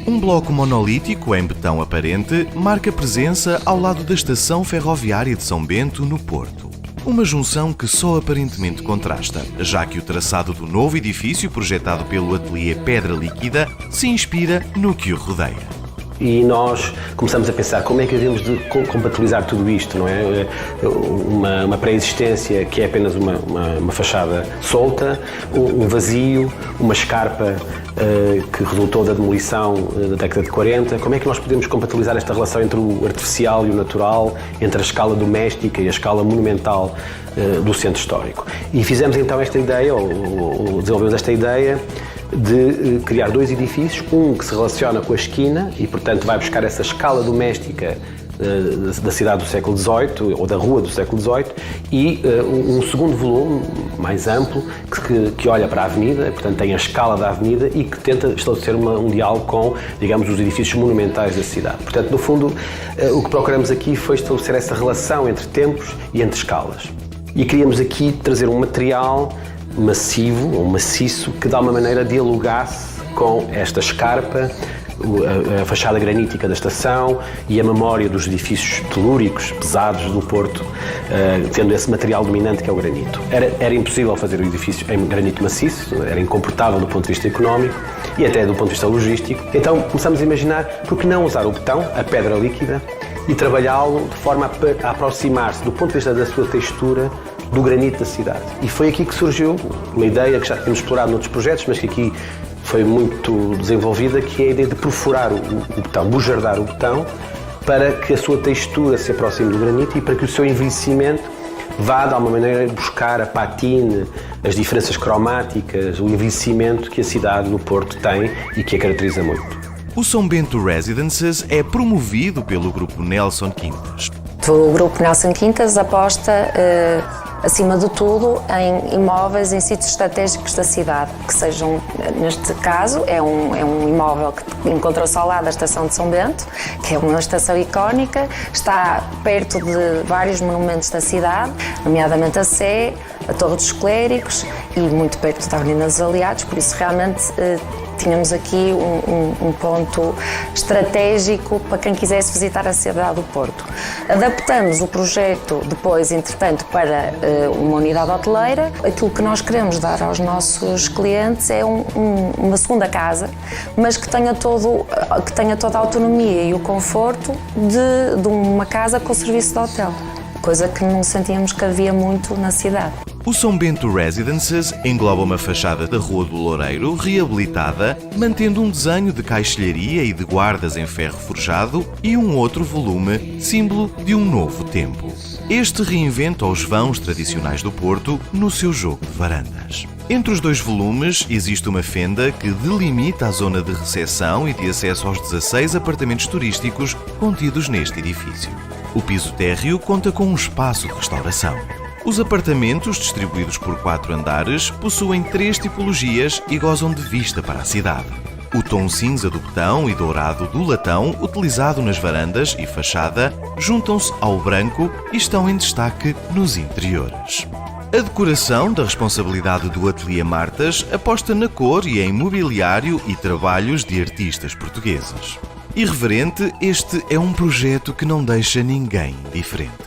Um bloco monolítico em betão aparente marca presença ao lado da estação ferroviária de São Bento, no Porto. Uma junção que só aparentemente contrasta, já que o traçado do novo edifício projetado pelo ateliê Pedra Líquida se inspira no que o rodeia. E nós começamos a pensar como é que devemos de compatibilizar tudo isto, não é? Uma pré-existência que é apenas uma fachada solta, um vazio, uma escarpa que resultou da demolição da década de 40. Como é que nós podemos compatibilizar esta relação entre o artificial e o natural, entre a escala doméstica e a escala monumental do centro histórico? E fizemos então esta ideia, ou desenvolvemos esta ideia, de criar dois edifícios, um que se relaciona com a esquina e, portanto, vai buscar essa escala doméstica da cidade do século XVIII ou da rua do século XVIII e um segundo volume, mais amplo, que olha para a avenida, portanto tem a escala da avenida e que tenta estabelecer um diálogo com, digamos, os edifícios monumentais da cidade. Portanto, no fundo, o que procuramos aqui foi estabelecer essa relação entre tempos e entre escalas. E queríamos aqui trazer um material massivo ou maciço que de alguma maneira dialogasse com esta escarpa, a fachada granítica da estação e a memória dos edifícios telúricos pesados do Porto, tendo esse material dominante que é o granito. Era impossível fazer o edifício em granito maciço, era incomportável do ponto de vista económico e até do ponto de vista logístico. Então começamos a imaginar por que não usar o betão, a pedra líquida, e trabalhá-lo de forma a aproximar-se do ponto de vista da sua textura do granito da cidade. E foi aqui que surgiu uma ideia que já tínhamos explorado noutros projetos, mas que aqui foi muito desenvolvida, que é a ideia de perfurar o betão, bujardar o betão, para que a sua textura se aproxime do granito e para que o seu envelhecimento vá, de alguma maneira, buscar a patine, as diferenças cromáticas, o envelhecimento que a cidade do Porto tem e que a caracteriza muito. O São Bento Residences é promovido pelo Grupo Nelson Quintas. O Grupo Nelson Quintas aposta, acima de tudo, em imóveis em sítios estratégicos da cidade, que sejam, neste caso, é um imóvel que encontra-se ao lado da Estação de São Bento, que é uma estação icónica, está perto de vários monumentos da cidade, nomeadamente a Sé, a Torre dos Clérigos e muito perto da Avenida dos Aliados, por isso realmente tínhamos aqui um ponto estratégico para quem quisesse visitar a cidade do Porto. Adaptamos o projeto depois, entretanto, para uma unidade hoteleira. Aquilo que nós queremos dar aos nossos clientes é uma segunda casa, mas que tenha toda a autonomia e o conforto de uma casa com serviço de hotel, coisa que não sentíamos que havia muito na cidade. O São Bento Residences engloba uma fachada da Rua do Loureiro reabilitada, mantendo um desenho de caixilharia e de guardas em ferro forjado e um outro volume, símbolo de um novo tempo. Este reinventa os vãos tradicionais do Porto no seu jogo de varandas. Entre os dois volumes existe uma fenda que delimita a zona de recepção e de acesso aos 16 apartamentos turísticos contidos neste edifício. O piso térreo conta com um espaço de restauração. Os apartamentos, distribuídos por 4 andares, possuem 3 tipologias e gozam de vista para a cidade. O tom cinza do betão e dourado do latão, utilizado nas varandas e fachada, juntam-se ao branco e estão em destaque nos interiores. A decoração, da responsabilidade do Ateliê Martas, aposta na cor e em mobiliário e trabalhos de artistas portugueses. Irreverente, este é um projeto que não deixa ninguém indiferente.